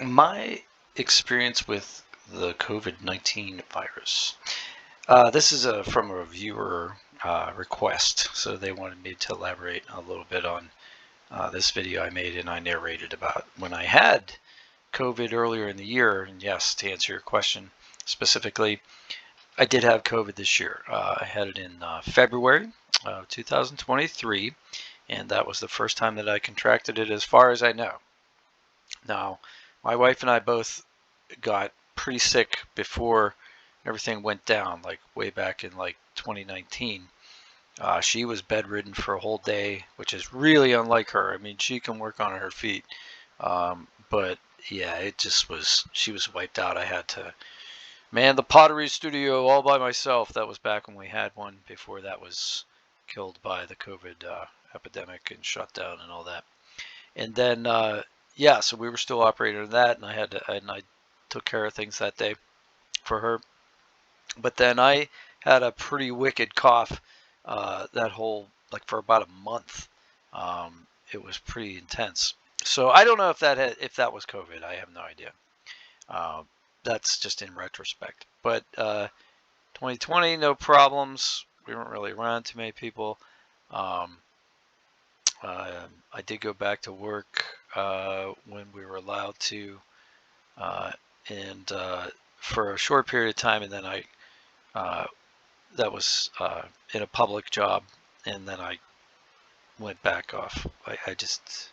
My experience with the COVID-19 virus. This is from a viewer request, so they wanted me to elaborate a little bit on this video I made, and I narrated about when I had COVID earlier in the year. And yes, to answer your question specifically, I did have COVID this year. I had it in February of 2023, and that was the first time that I contracted it as far as I know. Now, my wife and I both got pretty sick before everything went down, like way back in like 2019. She was bedridden for a whole day, which is really unlike her. I mean, she can work on her feet, but yeah, it just was. She was wiped out. I had to man the pottery studio all by myself. That was back when we had one. Before that was killed by the COVID epidemic and shut down and all that. And then yeah, so we were still operating on that, and I took care of things that day for her. But then I had a pretty wicked cough that whole like for about a month. It was pretty intense. So I don't know if that was COVID. I have no idea. Uh, that's just in retrospect. But 2020, no problems. We weren't really around too many people. Um, I did go back to work when we were allowed to, uh, and for a short period of time, and then uh, that was in a public job, and then I went back off. I just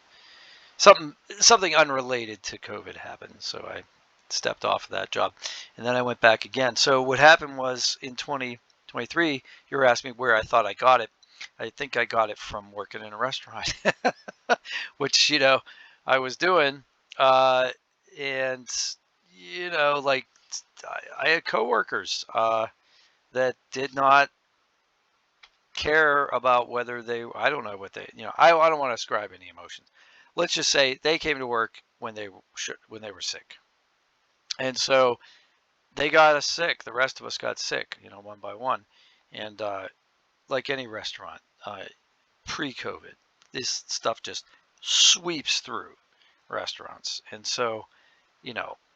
something unrelated to COVID happened, so I stepped off of that job, and then I went back again. So what happened was in 2023, you were asking me where I thought I got it. I think I got it from working in a restaurant, which I was doing, uh, and like I had coworkers that did not care about whether I don't know what I don't want to ascribe any emotions. Let's just say they came to work when they were sick, and so they got us sick. The rest of us got sick, one by one, and like any restaurant, pre-COVID, this stuff just sweeps through restaurants, and so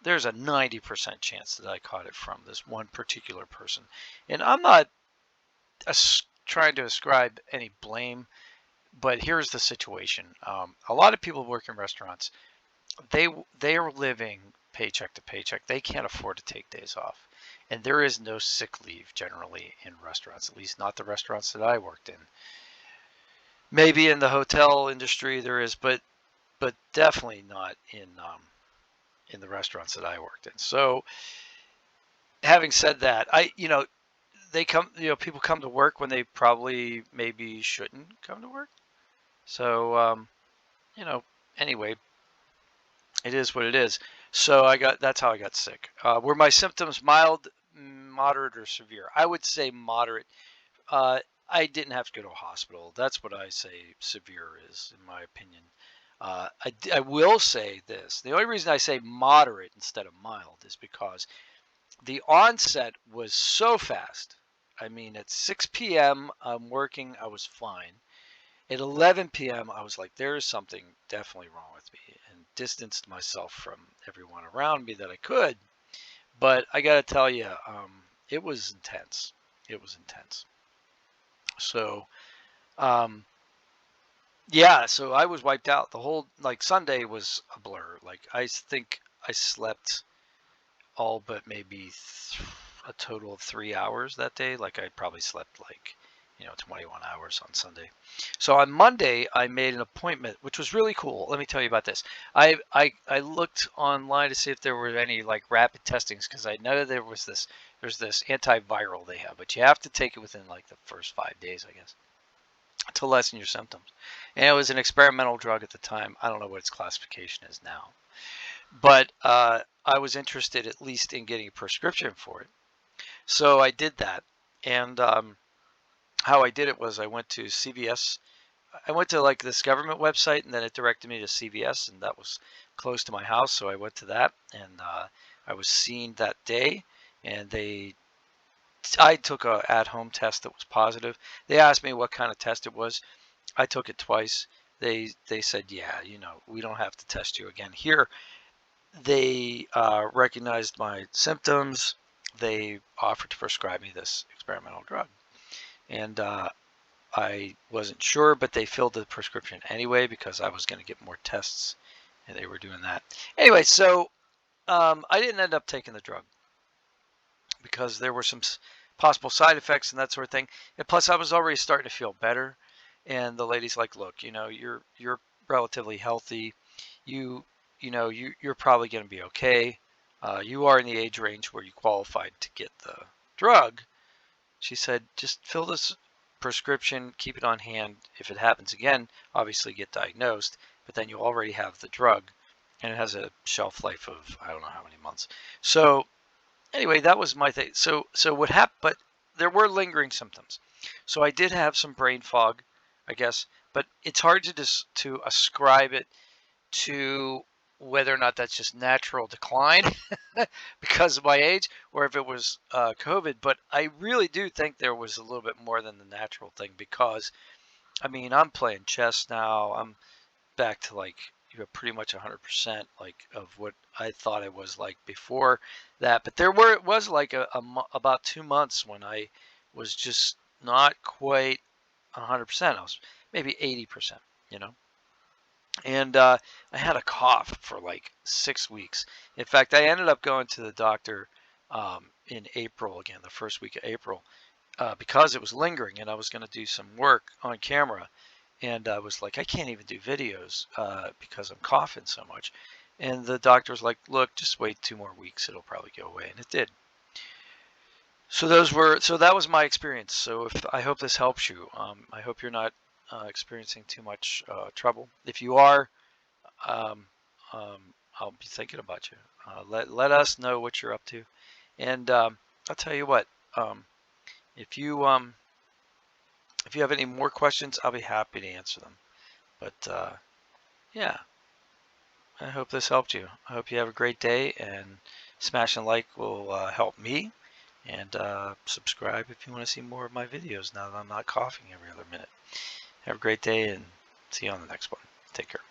there's a 90% chance that I caught it from this one particular person, and I'm not trying to ascribe any blame, but here's the situation. A lot of people who work in restaurants, they are living paycheck to paycheck. They can't afford to take days off, and there is no sick leave generally in restaurants. At least not the restaurants that I worked in. Maybe in the hotel industry there is, but definitely not in the restaurants that I worked in. So, having said that, people come to work when they probably maybe shouldn't come to work. So, you know, anyway, it is what it is. So that's how I got sick. Were my symptoms mild, moderate, or severe? I would say moderate. Uh, I didn't have to go to a hospital. That's what I say severe is, in my opinion. I will say this. The only reason I say moderate instead of mild is because the onset was so fast. I mean, at 6 p.m., I'm working, I was fine. At 11 p.m., I was like, there is something definitely wrong with me, and distanced myself from everyone around me that I could. But I got to tell you, it was intense. It was intense. So, um, yeah, so I was wiped out. The whole, like, Sunday was a blur. Like, I think I slept all but maybe a total of 3 hours that day. Like, I probably slept like 21 hours on Sunday. So on Monday I made an appointment, which was really cool. Let me tell you about this. I looked online to see if there were any like rapid testings, because I know there's this antiviral they have, but you have to take it within like the first 5 days, I guess, to lessen your symptoms. And it was an experimental drug at the time. I don't know what its classification is now, but I was interested at least in getting a prescription for it. So I did that, and how I did it was I went to CVS. I went to like this government website, and then it directed me to CVS, and that was close to my house, so I went to that, and I was seen that day, and I took a at-home test that was positive. They asked me what kind of test it was. I took it twice. They said, yeah, we don't have to test you again here. they recognized my symptoms. They offered to prescribe me this experimental drug. And I wasn't sure, but they filled the prescription anyway because I was going to get more tests, and they were doing that. Anyway, so I didn't end up taking the drug because there were some possible side effects and that sort of thing. And plus, I was already starting to feel better. And the lady's like, "Look, you're relatively healthy. You you're probably going to be okay. You are in the age range where you qualified to get the drug." She said, "Just fill this prescription, keep it on hand. If it happens again, obviously get diagnosed, but then you already have the drug, and it has a shelf life of I don't know how many months." So anyway, that was my thing. So what happened? But there were lingering symptoms. So I did have some brain fog, I guess, but it's hard to ascribe it to whether or not that's just natural decline because of my age, or if it was COVID. But I really do think there was a little bit more than the natural thing because, I mean, I'm playing chess now. I'm back to like pretty much 100% like of what I thought I was like before that. But it was like about 2 months when I was just not quite 100%. I was maybe 80%, you know. And I had a cough for like 6 weeks. In fact, I ended up going to the doctor in April again, the first week of April, because it was lingering, and I was going to do some work on camera. And I was like, I can't even do videos because I'm coughing so much. And the doctor was like, look, just wait 2 more weeks. It'll probably go away. And it did. So that was my experience. So I hope this helps you. I hope you're not experiencing too much trouble. If you are, um, I'll be thinking about you. Let us know what you're up to. And I'll tell you what, um, if you if you have any more questions, I'll be happy to answer them. But yeah, I hope this helped you. I hope you have a great day, and smashing like will help me. And subscribe if you want to see more of my videos now that I'm not coughing every other minute. Have a great day, and see you on the next one. Take care.